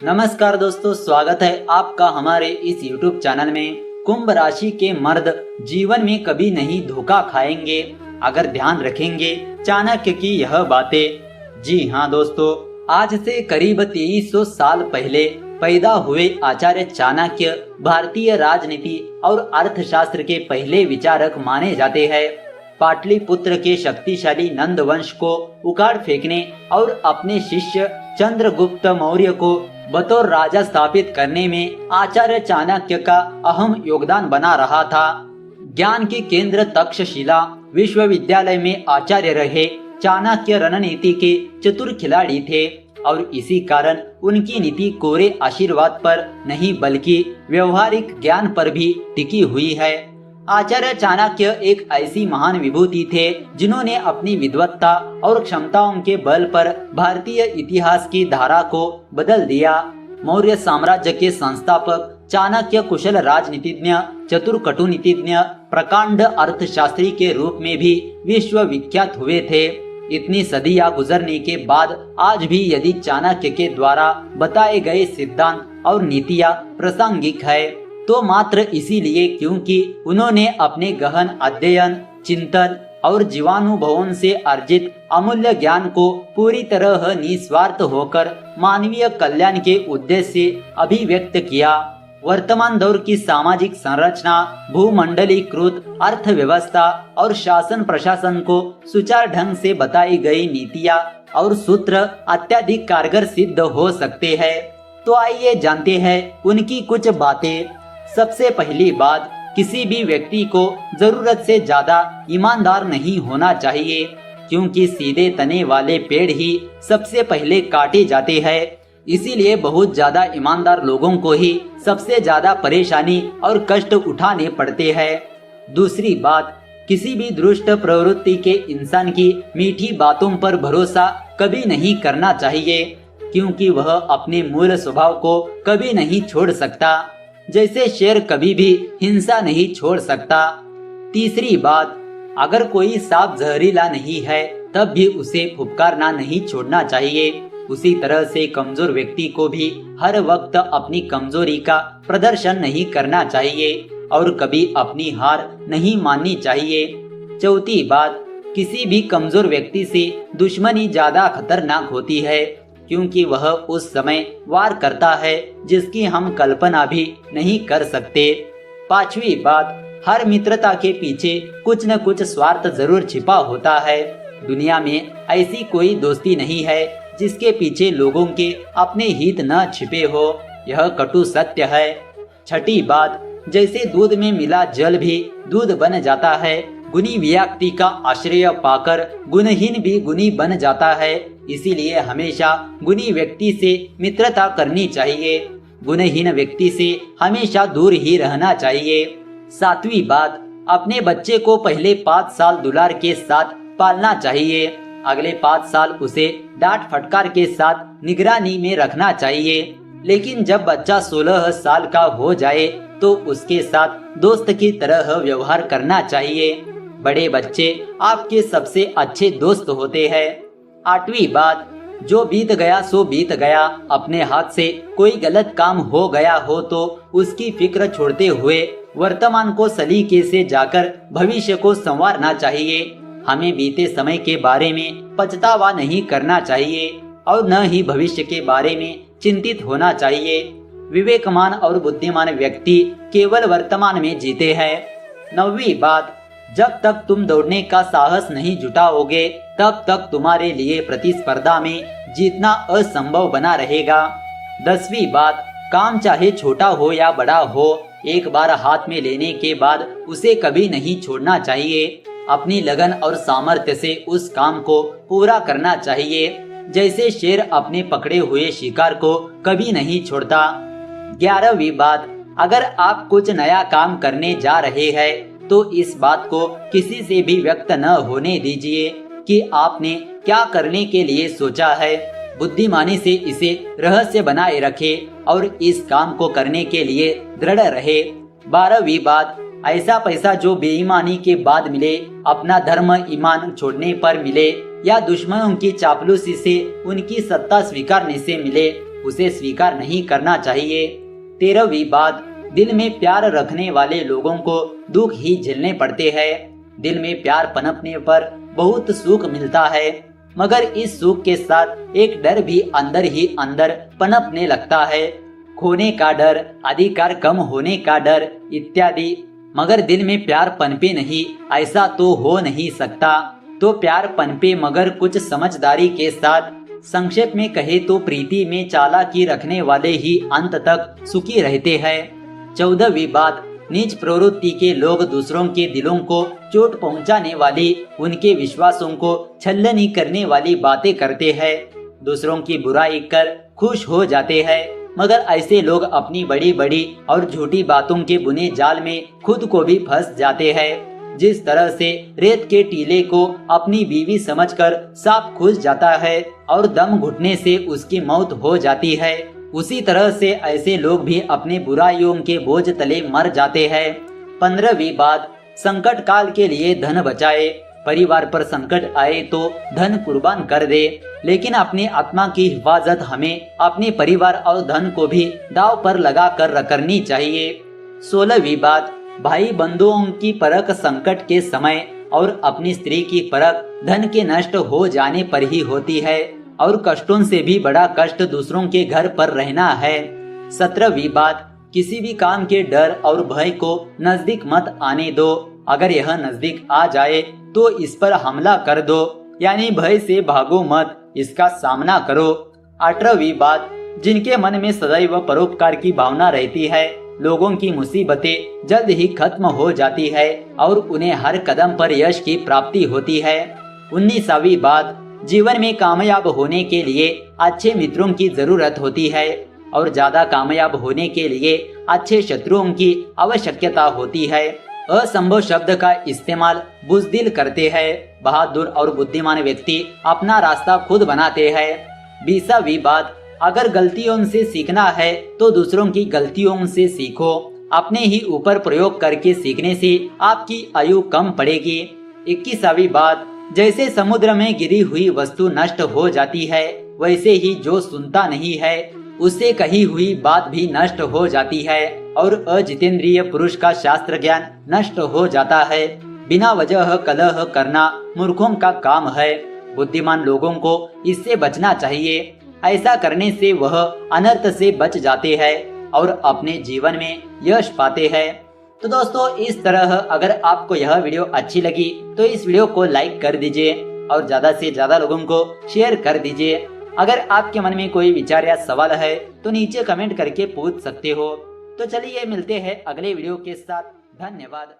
नमस्कार दोस्तों, स्वागत है आपका हमारे इस YouTube चैनल में। कुंभ राशि के मर्द जीवन में कभी नहीं धोखा खाएंगे अगर ध्यान रखेंगे चाणक्य की यह बातें। जी हाँ दोस्तों, आज से करीब 2300 साल पहले पैदा हुए आचार्य चाणक्य भारतीय राजनीति और अर्थशास्त्र के पहले विचारक माने जाते हैं। पाटलिपुत्र के शक्तिशाली नंद वंश को उखाड़ फेंकने और अपने शिष्य चंद्रगुप्त मौर्य को बतौर राजा स्थापित करने में आचार्य चाणक्य का अहम योगदान बना रहा था। ज्ञान के केंद्र तक्षशिला विश्वविद्यालय में आचार्य रहे चाणक्य रणनीति के चतुर खिलाड़ी थे और इसी कारण उनकी नीति कोरे आशीर्वाद पर नहीं बल्कि व्यवहारिक ज्ञान पर भी टिकी हुई है। आचार्य चाणक्य एक ऐसी महान विभूति थे जिन्होंने अपनी विद्वत्ता और क्षमताओं के बल पर भारतीय इतिहास की धारा को बदल दिया। मौर्य साम्राज्य के संस्थापक चाणक्य कुशल राजनीतिज्ञ, चतुर कटुनीतिज्ञ, प्रकांड अर्थशास्त्री के रूप में भी विश्व विख्यात हुए थे। इतनी सदियां गुजरने के बाद आज भी यदि चाणक्य के द्वारा बताए गए सिद्धांत और नीतियां प्रासंगिक है तो मात्र इसीलिए क्योंकि उन्होंने अपने गहन अध्ययन, चिंतन और जीवानुभवों से अर्जित अमूल्य ज्ञान को पूरी तरह निस्वार्थ होकर मानवीय कल्याण के उद्देश्य से अभिव्यक्त किया। वर्तमान दौर की सामाजिक संरचना, भूमंडलीकृत अर्थव्यवस्था और शासन प्रशासन को सुचारू ढंग से बताई गई नीतियां और सूत्र अत्यधिक कारगर सिद्ध हो सकते हैं। तो आइए जानते हैं उनकी कुछ बातें। सबसे पहली बात, किसी भी व्यक्ति को जरूरत से ज्यादा ईमानदार नहीं होना चाहिए, क्योंकि सीधे तने वाले पेड़ ही सबसे पहले काटे जाते हैं। इसीलिए बहुत ज्यादा ईमानदार लोगों को ही सबसे ज्यादा परेशानी और कष्ट उठाने पड़ते हैं। दूसरी बात, किसी भी दुष्ट प्रवृत्ति के इंसान की मीठी बातों पर भरोसा कभी नहीं करना चाहिए, क्योंकि वह अपने मूल स्वभाव को कभी नहीं छोड़ सकता। जैसे शेर कभी भी हिंसा नहीं छोड़ सकता। तीसरी बात, अगर कोई सांप जहरीला नहीं है तब भी उसे फुफकारना नहीं छोड़ना चाहिए। उसी तरह से कमजोर व्यक्ति को भी हर वक्त अपनी कमजोरी का प्रदर्शन नहीं करना चाहिए और कभी अपनी हार नहीं माननी चाहिए। चौथी बात, किसी भी कमजोर व्यक्ति से दुश्मनी ज्यादा खतरनाक होती है, क्योंकि वह उस समय वार करता है जिसकी हम कल्पना भी नहीं कर सकते। पांचवी बात, हर मित्रता के पीछे कुछ न कुछ स्वार्थ जरूर छिपा होता है। दुनिया में ऐसी कोई दोस्ती नहीं है जिसके पीछे लोगों के अपने हित न छिपे हो, यह कटु सत्य है। छठी बात, जैसे दूध में मिला जल भी दूध बन जाता है, गुणी व्यक्ति का आश्रय पाकर गुणहीन भी गुणी बन जाता है। इसीलिए हमेशा गुणी व्यक्ति से मित्रता करनी चाहिए, गुणहीन व्यक्ति से हमेशा दूर ही रहना चाहिए। सातवीं बात, अपने बच्चे को पहले 5 साल दुलार के साथ पालना चाहिए, अगले 5 साल उसे डांट फटकार के साथ निगरानी में रखना चाहिए। लेकिन जब बच्चा 16 साल का हो जाए तो उसके साथ दोस्त की तरह व्यवहार करना चाहिए। बड़े बच्चे आपके सबसे अच्छे दोस्त होते हैं। आठवीं बात, जो बीत गया सो बीत गया। अपने हाथ से कोई गलत काम हो गया हो तो उसकी फिक्र छोड़ते हुए वर्तमान को सलीके से जाकर भविष्य को संवारना चाहिए। हमें बीते समय के बारे में पछतावा नहीं करना चाहिए और न ही भविष्य के बारे में चिंतित होना चाहिए। विवेकमान और बुद्धिमान व्यक्ति केवल वर्तमान में जीते हैं। 9वीं बात, जब तक तुम दौड़ने का साहस नहीं जुटाओगे तब तक तुम्हारे लिए प्रतिस्पर्धा में जीतना असंभव बना रहेगा। 10वीं बात, काम चाहे छोटा हो या बड़ा हो, एक बार हाथ में लेने के बाद उसे कभी नहीं छोड़ना चाहिए। अपनी लगन और सामर्थ्य से उस काम को पूरा करना चाहिए, जैसे शेर अपने पकड़े हुए शिकार को कभी नहीं छोड़ता। 11वीं बात, अगर आप कुछ नया काम करने जा रहे हैं तो इस बात को किसी से भी व्यक्त न होने दीजिए कि आपने क्या करने के लिए सोचा है। बुद्धिमानी से इसे रहस्य बनाए रखें और इस काम को करने के लिए दृढ़ रहे। 12वीं बात, ऐसा पैसा जो बेईमानी के बाद मिले, अपना धर्म ईमान छोड़ने पर मिले या दुश्मनों की चापलूसी से उनकी सत्ता स्वीकारने से मिले, उसे स्वीकार नहीं करना चाहिए। 13वीं बात, दिल में प्यार रखने वाले लोगों को दुख ही झेलने पड़ते हैं। दिल में प्यार पनपने पर बहुत सुख मिलता है, मगर इस सुख के साथ एक डर भी अंदर ही अंदर पनपने लगता है। खोने का डर, अधिकार कम होने का डर इत्यादि। मगर दिल में प्यार पनपे नहीं, ऐसा तो हो नहीं सकता। तो प्यार पनपे मगर कुछ समझदारी के साथ। संक्षेप में कहे तो प्रीति में चालाकी रखने वाले ही अंत तक सुखी रहते हैं। 14वीं बात, नीच प्रवृत्ति के लोग दूसरों के दिलों को चोट पहुंचाने वाली, उनके विश्वासों को छलनी करने वाली बातें करते हैं। दूसरों की बुराई कर खुश हो जाते हैं, मगर ऐसे लोग अपनी बड़ी बड़ी और झूठी बातों के बुने जाल में खुद को भी फंस जाते हैं। जिस तरह से रेत के टीले को अपनी बीवी समझकर सांप घुस जाता है और दम घुटने से उसकी मौत हो जाती है, उसी तरह से ऐसे लोग भी अपने बुराइयों के बोझ तले मर जाते हैं। 15वीं बात, संकट काल के लिए धन बचाए। परिवार पर संकट आए तो धन कुर्बान कर दे, लेकिन अपनी आत्मा की हिफाजत हमें अपने परिवार और धन को भी दांव पर लगा कर करनी चाहिए। 16वीं बात, भाई बंधुओं की परख संकट के समय और अपनी स्त्री की परख धन के नष्ट हो जाने पर ही होती है, और कष्टों से भी बड़ा कष्ट दूसरों के घर पर रहना है। 17वीं बात, किसी भी काम के डर और भय को नजदीक मत आने दो। अगर यह नजदीक आ जाए तो इस पर हमला कर दो, यानी भय से भागो मत, इसका सामना करो। 18वीं बात, जिनके मन में सदैव परोपकार की भावना रहती है, लोगों की मुसीबतें जल्द ही खत्म हो जाती है और उन्हें हर कदम पर यश की प्राप्ति होती है। 19वीं बात, जीवन में कामयाब होने के लिए अच्छे मित्रों की जरूरत होती है, और ज्यादा कामयाब होने के लिए अच्छे शत्रुओं की आवश्यकता होती है। असंभव शब्द का इस्तेमाल बुज़दिल करते हैं। बहादुर और बुद्धिमान व्यक्ति अपना रास्ता खुद बनाते हैं। 20वीं बात, अगर गलतियों से सीखना है तो दूसरों की गलतियों से सीखो। अपने ही ऊपर प्रयोग करके सीखने से आपकी आयु कम पड़ेगी। 21वीं बात, जैसे समुद्र में गिरी हुई वस्तु नष्ट हो जाती है, वैसे ही जो सुनता नहीं है उससे कही हुई बात भी नष्ट हो जाती है, और अजितेंद्रिय पुरुष का शास्त्र ज्ञान नष्ट हो जाता है। बिना वजह कलह करना मूर्खों का काम है। बुद्धिमान लोगों को इससे बचना चाहिए। ऐसा करने से वह अनर्थ से बच जाते हैं और अपने जीवन में यश पाते हैं। तो दोस्तों, इस तरह अगर आपको यह वीडियो अच्छी लगी तो इस वीडियो को लाइक कर दीजिए और ज्यादा से ज्यादा लोगों को शेयर कर दीजिए। अगर आपके मन में कोई विचार या सवाल है तो नीचे कमेंट करके पूछ सकते हो। तो चलिए मिलते हैं अगले वीडियो के साथ। धन्यवाद।